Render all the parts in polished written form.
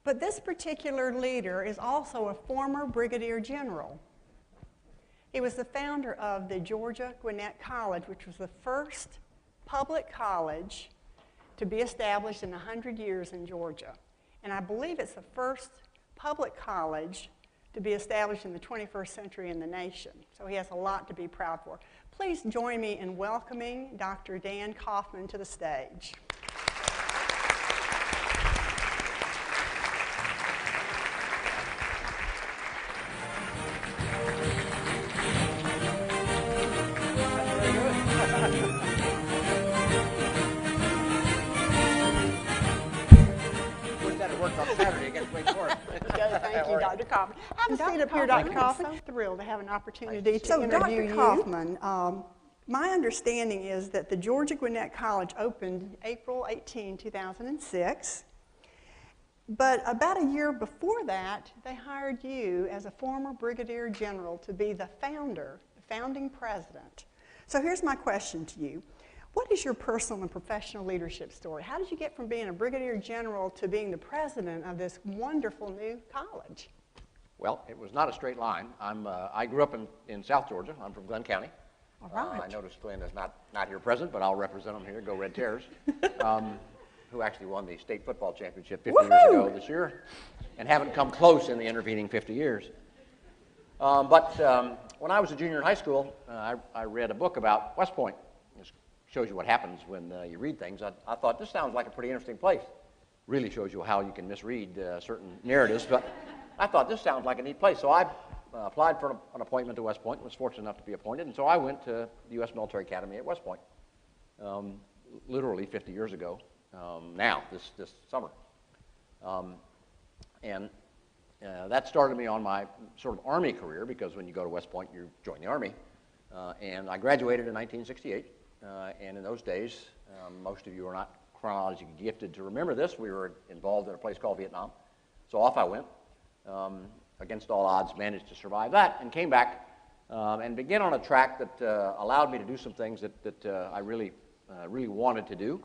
But this particular leader is also a former brigadier general. He was the founder of the Georgia Gwinnett College, which was the first public college to be established in 100 years in Georgia. And I believe it's the first public college to be established in the 21st century in the nation. So he has a lot to be proud for. Please join me in welcoming Dr. Dan Kaufman to the stage. Thank you, Dr. Kaufman. Have a seat up here, Dr. Kaufman. I'm so thrilled to have an opportunity to interview you. Dr. Kaufman, my understanding is that the Georgia Gwinnett College opened April 18, 2006. But about a year before that, they hired you as a former brigadier general to be the founder, the founding president. So here's my question to you. What is your personal and professional leadership story? How did you get from being a brigadier general to being the president of this wonderful new college? Well, it was not a straight line. I grew up in South Georgia. I'm from Glenn County. All right. I noticed Glenn is not here present, but I'll represent him here. Go Red Terrors, who actually won the state football championship 50 years ago this year, and haven't come close in the intervening 50 years. But when I was a junior in high school, I read a book about West Point. Shows you what happens when you read things. I thought, this sounds like a pretty interesting place. Really shows you how you can misread certain narratives, but I thought this sounds like a neat place. So I applied for an appointment to West Point and was fortunate enough to be appointed, and so I went to the U.S. Military Academy at West Point, literally 50 years ago, now, this summer. That started me on my sort of Army career, because when you go to West Point, you join the Army. And I graduated in 1968. And in those days, most of you are not chronologically gifted to remember this. We were involved in a place called Vietnam. So off I went, against all odds, managed to survive that, and came back and began on a track that allowed me to do some things that I really wanted to do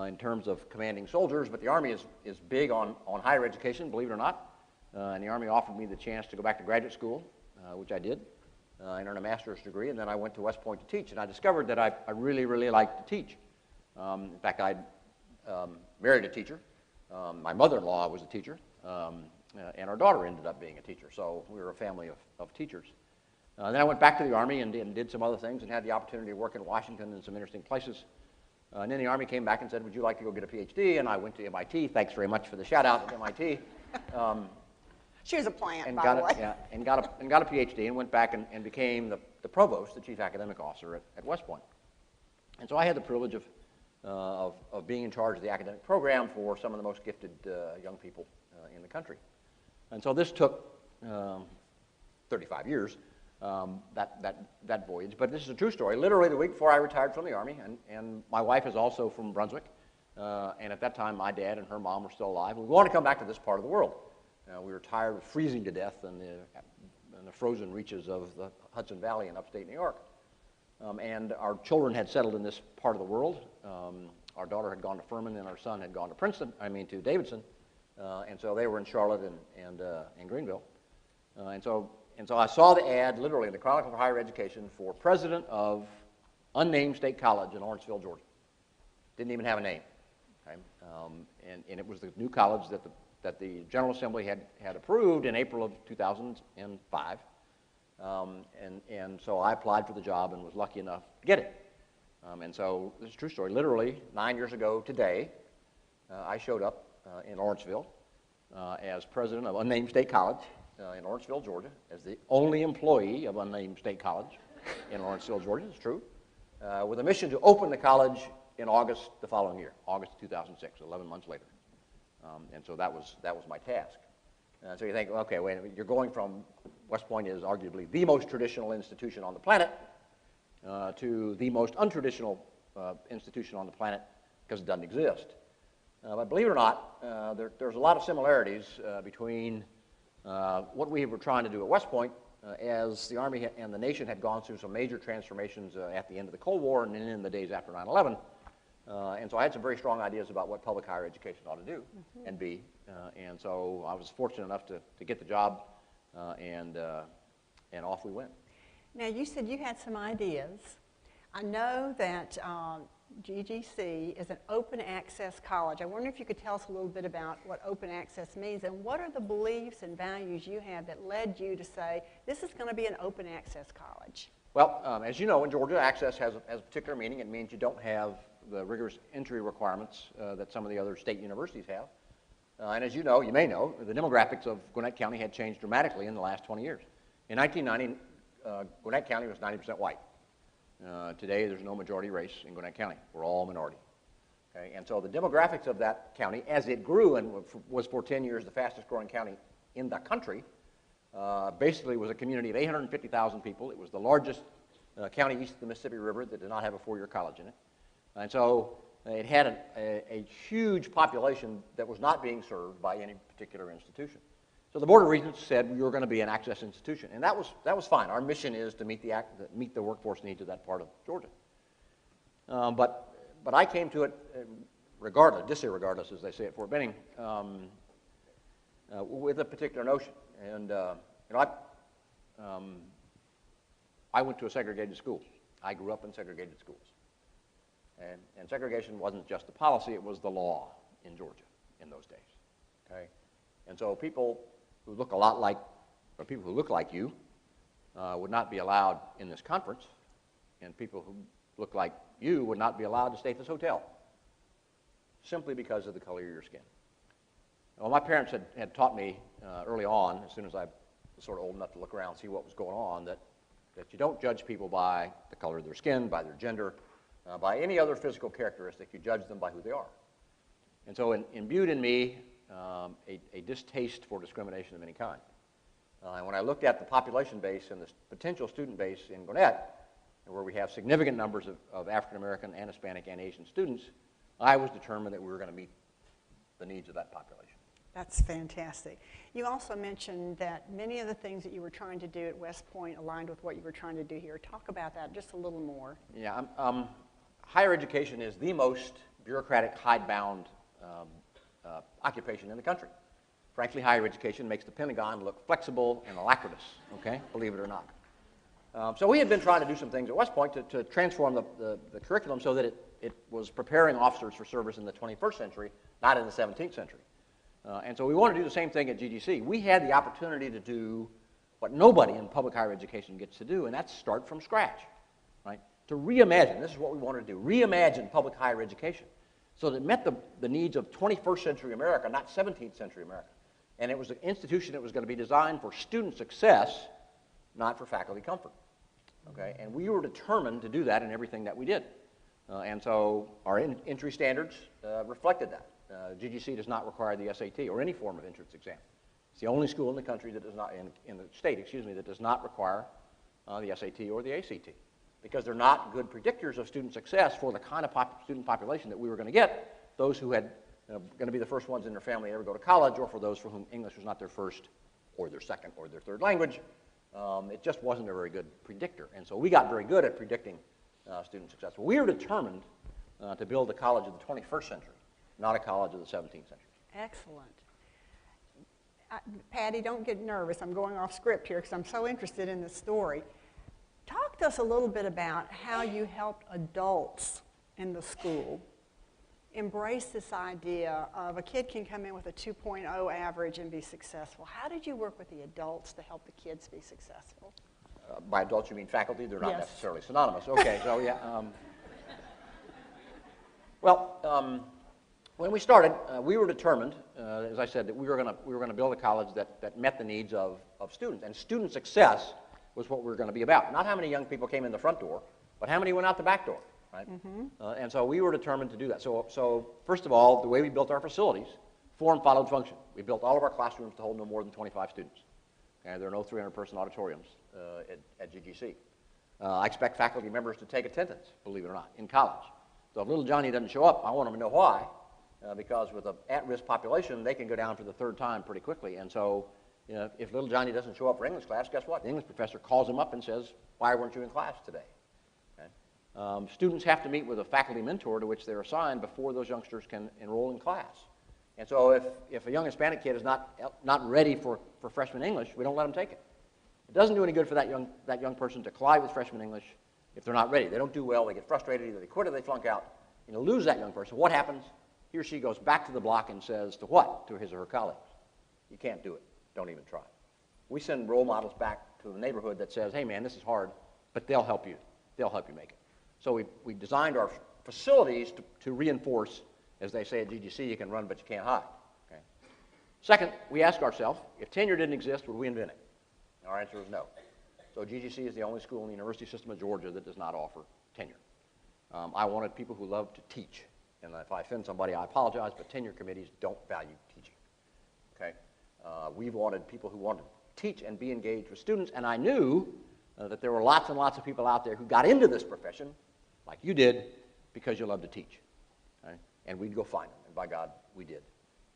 in terms of commanding soldiers. But the Army is big on higher education, believe it or not. And the Army offered me the chance to go back to graduate school, which I did. And earned a master's degree, and then I went to West Point to teach, and I discovered that I really liked to teach. In fact, I married a teacher. My mother-in-law was a teacher, and our daughter ended up being a teacher, so we were a family of teachers. Then I went back to the Army and did some other things and had the opportunity to work in Washington and some interesting places. And then the Army came back and said, would you like to go get a PhD? And I went to MIT. Thanks very much for the shout-out at MIT. She was a plant, by the way. Yeah, and got a PhD and went back and became the provost, the chief academic officer at West Point. And so I had the privilege of being in charge of the academic program for some of the most gifted young people in the country. And so this took 35 years, that voyage. But this is a true story. Literally the week before I retired from the Army, and my wife is also from Brunswick, and at that time my dad and her mom were still alive. We wanted to come back to this part of the world. We were tired of freezing to death in the frozen reaches of the Hudson Valley in upstate New York. And our children had settled in this part of the world. Our daughter had gone to Furman, and our son had gone to Davidson. And so they were in Charlotte and Greenville. And so I saw the ad, literally, in the Chronicle for Higher Education for president of unnamed state college in Lawrenceville, Georgia. Didn't even have a name. Okay? And it was the new college that the General Assembly had approved in April of 2005. And so I applied for the job and was lucky enough to get it. And so this is a true story. Literally 9 years ago today, I showed up in Lawrenceville as president of Unnamed State College in Lawrenceville, Georgia, as the only employee of Unnamed State College in Lawrenceville, Georgia. It's true. With a mission to open the college in August the following year, August 2006, 11 months later. And so that was my task. So you think, okay, wait a minute, you're going from West Point is arguably the most traditional institution on the planet to the most untraditional institution on the planet because it doesn't exist. But believe it or not, there's a lot of similarities between what we were trying to do at West Point as the Army and the nation had gone through some major transformations at the end of the Cold War and in the days after 9/11. And so I had some very strong ideas about what public higher education ought to do and be. And so I was fortunate enough to get the job, and off we went. Now, you said you had some ideas. I know that GGC is an open access college. I wonder if you could tell us a little bit about what open access means, and what are the beliefs and values you have that led you to say, this is going to be an open access college? Well, as you know, in Georgia, access has a particular meaning. It means you don't have the rigorous entry requirements that some of the other state universities have. And as you know, you may know, the demographics of Gwinnett County had changed dramatically in the last 20 years. In 1990, Gwinnett County was 90% white. Today, there's no majority race in Gwinnett County. We're all minority. Okay? And so the demographics of that county, as it grew and was for 10 years the fastest growing county in the country, basically was a community of 850,000 people. It was the largest county east of the Mississippi River that did not have a four-year college in it. And so it had a huge population that was not being served by any particular institution. So the Board of Regents said we were going to be an access institution, and that was fine. Our mission is to meet the workforce needs of that part of Georgia. But I came to it disregardless, as they say at Fort Benning, with a particular notion. And I went to a segregated school. I grew up in segregated schools. And segregation wasn't just a policy, it was the law in Georgia in those days. Okay? And so people who look a lot like, or people who look like you, would not be allowed in this conference, and people who look like you would not be allowed to stay at this hotel, simply because of the color of your skin. Well, my parents had taught me early on, as soon as I was sort of old enough to look around and see what was going on, that you don't judge people by the color of their skin, by their gender, by any other physical characteristic. You judge them by who they are. And so imbued in me a distaste for discrimination of any kind. And when I looked at the population base and the potential student base in Gwinnett, where we have significant numbers of African American and Hispanic and Asian students, I was determined that we were going to meet the needs of that population. That's fantastic. You also mentioned that many of the things that you were trying to do at West Point aligned with what you were trying to do here. Talk about that just a little more. Yeah, higher education is the most bureaucratic, hidebound occupation in the country. Frankly, higher education makes the Pentagon look flexible and alacritous, okay, believe it or not. So we had been trying to do some things at West Point to transform the curriculum so that it was preparing officers for service in the 21st century, not in the 17th century. And so we want to do the same thing at GGC. We had the opportunity to do what nobody in public higher education gets to do, and that's start from scratch, right? To reimagine, this is what we wanted to do, reimagine public higher education so that it met the needs of 21st century America, not 17th century America. And it was an institution that was going to be designed for student success, not for faculty comfort, okay? And we were determined to do that in everything that we did. And so our entry standards reflected that. GGC does not require the SAT or any form of entrance exam. It's the only school in the country that does not, in the state, excuse me, that does not require the SAT or the ACT, because they're not good predictors of student success for the kind of student population that we were going to get, those who had going to be the first ones in their family to ever go to college, or for those for whom English was not their first or their second or their third language. It just wasn't a very good predictor. And so we got very good at predicting student success. Well, we were determined to build a college of the 21st century, not a college of the 17th century. Excellent. Patty, don't get nervous. I'm going off script here because I'm so interested in this story. Talk to us a little bit about how you helped adults in the school embrace this idea of a kid can come in with a 2.0 average and be successful. How did you work with the adults to help the kids be successful? By adults, you mean faculty? They're not Yes. necessarily synonymous. Okay, so yeah. When we started, we were determined, as I said, that we were going to build a college that met the needs of students. And student success was what we were going to be about. Not how many young people came in the front door, but how many went out the back door. Right? Mm-hmm. And so we were determined to do that. So first of all, the way we built our facilities, form followed function. We built all of our classrooms to hold no more than 25 students. Okay? There are no 300-person auditoriums at GGC. I expect faculty members to take attendance, believe it or not, in college. So if little Johnny doesn't show up, I want them to know why, because with an at-risk population, they can go down for the third time pretty quickly. And so if little Johnny doesn't show up for English class, guess what? The English professor calls him up and says, why weren't you in class today? Students have to meet with a faculty mentor to which they're assigned before those youngsters can enroll in class. And so if a young Hispanic kid is not ready for freshman English, we don't let them take it. It doesn't do any good for that young person to collide with freshman English if they're not ready. They don't do well, they get frustrated, either they quit or they flunk out. You know, lose that young person. What happens? He or she goes back to the block and says to what? To his or her colleagues. You can't do it. Don't even try. We send role models back to the neighborhood that says, hey man, this is hard, but they'll help you. They'll help you make it. So we designed our facilities to reinforce, as they say at GGC, you can run but you can't hide. Okay? Second, we ask ourselves, if tenure didn't exist, would we invent it? And our answer is no. So GGC is the only school in the university system of Georgia that does not offer tenure. I wanted people who love to teach. And if I offend somebody, I apologize, but tenure committees don't value teaching. Okay? We wanted people who wanted to teach and be engaged with students, and I knew that there were lots and lots of people out there who got into this profession, like you did, because you love to teach. Okay? And we'd go find them, and by God, we did.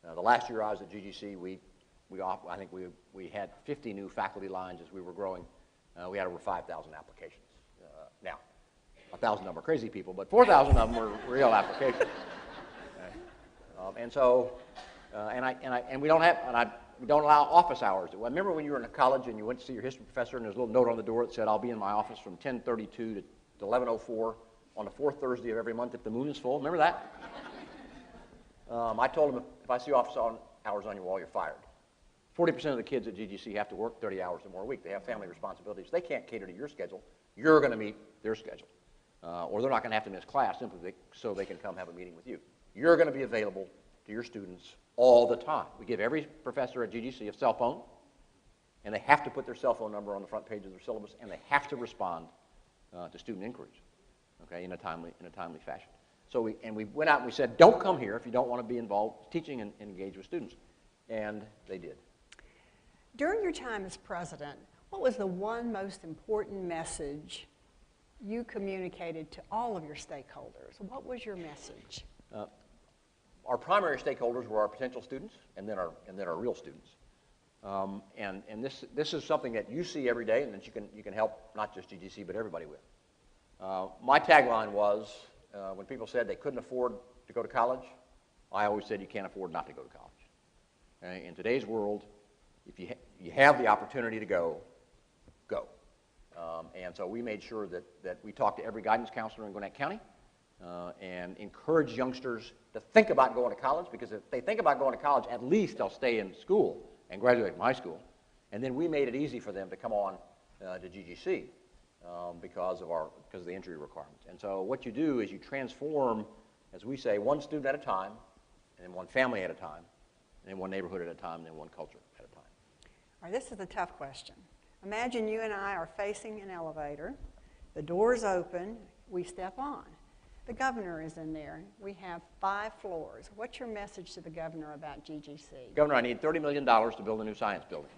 The last year I was at GGC, I think we had 50 new faculty lines as we were growing. We had over 5,000 applications. Now, 1,000 of them are crazy people, but 4,000 of them were real applications. Okay? We don't allow office hours. Remember when you were in college and you went to see your history professor and there's a little note on the door that said, I'll be in my office from 10:32 to 11:04 on the fourth Thursday of every month if the moon is full? Remember that? I told him, if I see office hours on your wall, you're fired. 40% of the kids at GGC have to work 30 hours or more a week. They have family responsibilities. They can't cater to your schedule. You're going to meet their schedule. Or they're not going to have to miss class simply so they can come have a meeting with you. You're going to be available to your students all the time. We give every professor at GGC a cell phone, and they have to put their cell phone number on the front page of their syllabus, and they have to respond to student inquiries, okay, in a timely fashion. So we went out and we said, don't come here if you don't want to be involved teaching and engage with students, and they did. During your time as president, what was the one most important message you communicated to all of your stakeholders? What was your message? Our primary stakeholders were our potential students, and then our real students. And this is something that you see every day, and that you can help not just GGC but everybody with. My tagline was, when people said they couldn't afford to go to college, I always said you can't afford not to go to college. Okay? In today's world, if you have the opportunity to go, go. And so we made sure that we talked to every guidance counselor in Gwinnett County and encourage youngsters to think about going to college, because if they think about going to college, at least they'll stay in school and graduate from high school. And then we made it easy for them to come on to GGC because of the entry requirements. And so what you do is you transform, as we say, one student at a time, and then one family at a time, and then one neighborhood at a time, and then one culture at a time. All right, this is a tough question. Imagine you and I are facing an elevator. The doors open. We step on. The governor is in there. We have 5 floors. What's your message to the governor about GGC? Governor, I need $30 million to build a new science building.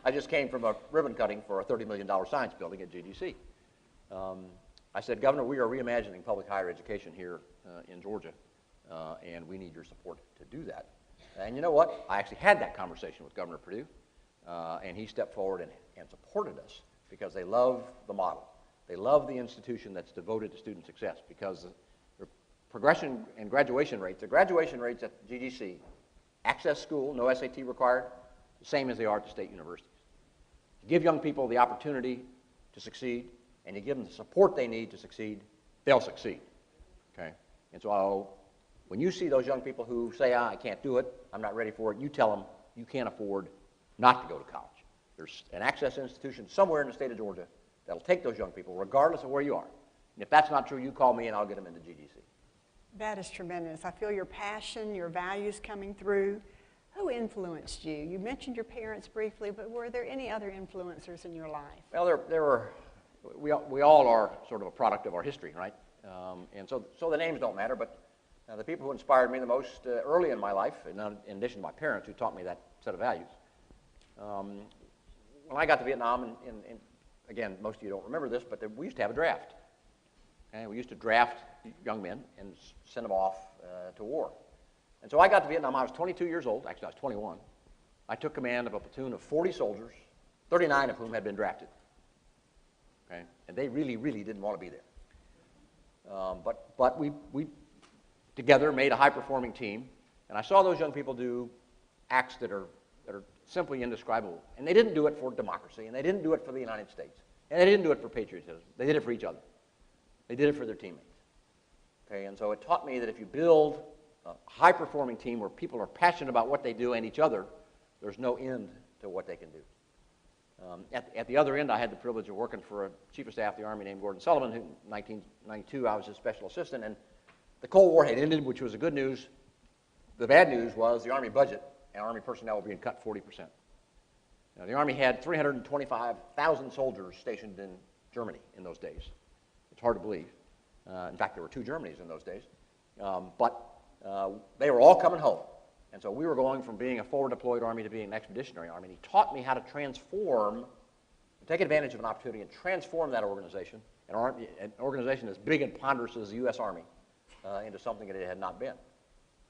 I just came from a ribbon cutting for a $30 million science building at GGC. I said, Governor, we are reimagining public higher education here in Georgia, and we need your support to do that. And you know what? I actually had that conversation with Governor Perdue, and he stepped forward and supported us because they love the model. They love the institution that's devoted to student success, because the progression and graduation rates, the graduation rates at GGC, access school, no SAT required, the same as they are at the state universities. You give young people the opportunity to succeed, and you give them the support they need to succeed, they'll succeed. Okay? And so when you see those young people who say, I can't do it, I'm not ready for it, you tell them you can't afford not to go to college. There's an access institution somewhere in the state of Georgia that'll take those young people, regardless of where you are. And if that's not true, you call me and I'll get them into GGC. That is tremendous. I feel your passion, your values coming through. Who influenced you? You mentioned your parents briefly, but were there any other influencers in your life? Well, we all are sort of a product of our history, right? And so the names don't matter, but the people who inspired me the most early in my life, in addition to my parents who taught me that set of values, when I got to Vietnam, and again, most of you don't remember this, but we used to have a draft. Okay? We used to draft young men and send them off to war. And so I got to Vietnam. I was 22 years old. Actually, I was 21. I took command of a platoon of 40 soldiers, 39 of whom had been drafted. okay? And they really, really didn't want to be there. But we together made a high-performing team, and I saw those young people do acts that are simply indescribable. And they didn't do it for democracy, and they didn't do it for the United States, and they didn't do it for patriotism. They did it for each other. They did it for their teammates. Okay, and so it taught me that if you build a high-performing team where people are passionate about what they do and each other, there's no end to what they can do. At the other end, I had the privilege of working for a chief of staff of the Army named Gordon Sullivan, who in 1992 I was his special assistant, and the Cold War had ended, which was the good news. The bad news was the Army budget and Army personnel were being cut 40%. Now, the Army had 325,000 soldiers stationed in Germany in those days. It's hard to believe. In fact, there were 2 Germanys in those days. But they were all coming home. And so we were going from being a forward deployed Army to being an expeditionary Army. And he taught me how to transform, to take advantage of an opportunity and transform that organization, an organization as big and ponderous as the U.S. Army, into something that it had not been.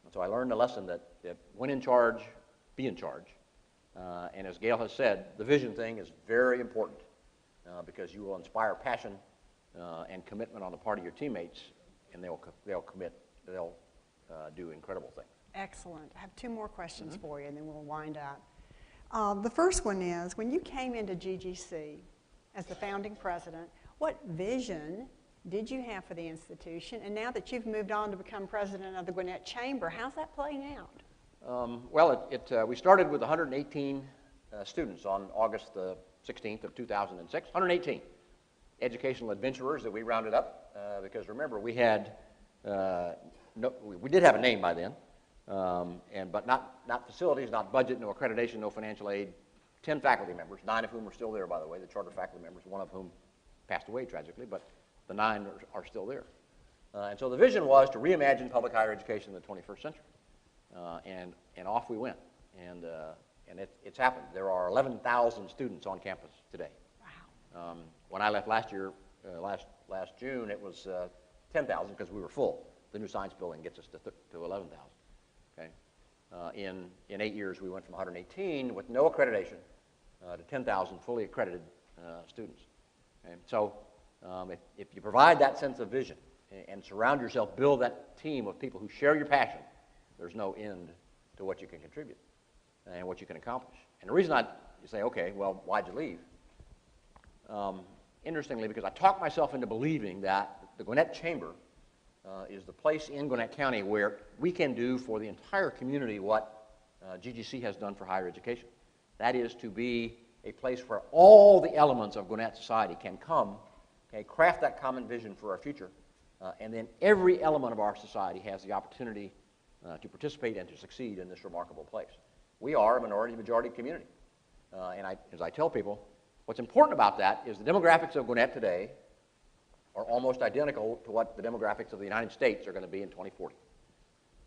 And so I learned a lesson that when in charge, be in charge. And as Gail has said, the vision thing is very important because you will inspire passion and commitment on the part of your teammates, and they'll commit, they'll do incredible things. Excellent. I have 2 more questions for you, and then we'll wind up. The first one is, when you came into GGC as the founding president, what vision did you have for the institution? And now that you've moved on to become president of the Gwinnett Chamber, how's that playing out? Well, we started with 118 students on August the 16th of 2006. 118 educational adventurers that we rounded up because remember we had we did have a name by then, but not facilities, not budget, no accreditation, no financial aid. 10 faculty members, 9 of whom are still there, by the way, the charter faculty members, 1 of whom passed away tragically, but the 9 are still there. And so the vision was to reimagine public higher education in the 21st century. And off we went. And it's happened. There are 11,000 students on campus today. Wow. When I left last year, last June, it was 10,000 because we were full. The new science building gets us to 11,000. Okay. In 8 years, we went from 118 with no accreditation to 10,000 fully accredited students. Okay. So if you provide that sense of vision and surround yourself, build that team of people who share your passion, there's no end to what you can contribute and what you can accomplish. And the reason you say, okay, well, why'd you leave? Interestingly, because I talked myself into believing that the Gwinnett Chamber is the place in Gwinnett County where we can do for the entire community what GGC has done for higher education. That is to be a place where all the elements of Gwinnett society can come, okay, craft that common vision for our future, and then every element of our society has the opportunity to participate and to succeed in this remarkable place. We are a minority-majority community. As I tell people, what's important about that is the demographics of Gwinnett today are almost identical to what the demographics of the United States are going to be in 2040.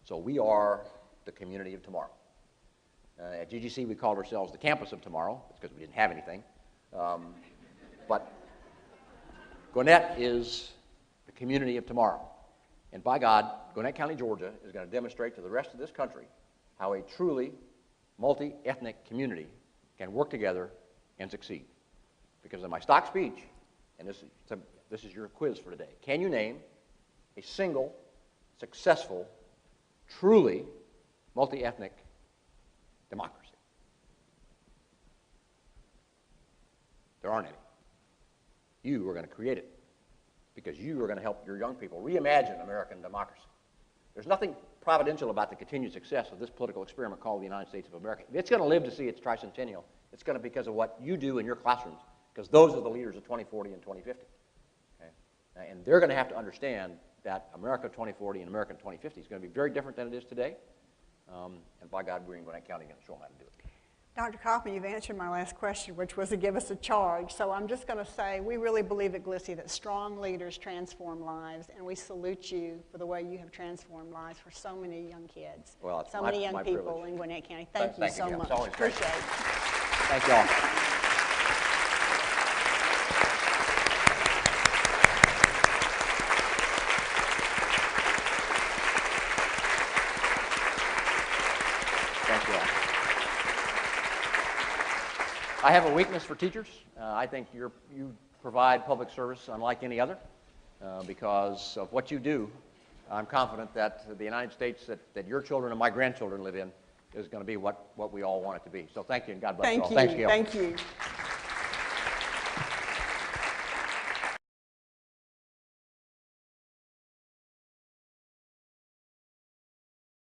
So we are the community of tomorrow. At GGC, we called ourselves the campus of tomorrow. It's because we didn't have anything. But Gwinnett is the community of tomorrow. And by God, Gwinnett County, Georgia is going to demonstrate to the rest of this country how a truly multi-ethnic community can work together and succeed. Because in my stock speech, and this is your quiz for today, can you name a single, successful, truly multi-ethnic democracy? There aren't any. You are going to create it because you are going to help your young people reimagine American democracy. There's nothing providential about the continued success of this political experiment called the United States of America. If it's going to live to see its tricentennial, it's going to be because of what you do in your classrooms, because those are the leaders of 2040 and 2050. Okay? And they're going to have to understand that America 2040 and America 2050 is going to be very different than it is today. And by God, we're in Gwinnett County going to show them how to do it. Dr. Kaufman, you've answered my last question, which was to give us a charge. So I'm just going to say we really believe at GLISI that strong leaders transform lives, and we salute you for the way you have transformed lives for so many young kids, well, so many young people privilege. in Gwinnett County. Thank you so much. Appreciate it. Thank you all. I have a weakness for teachers. I think you provide public service unlike any other because of what you do. I'm confident that the United States that your children and my grandchildren live in is going to be what we all want it to be. So thank you, and God bless you all. Thanks, Gail. Thank you.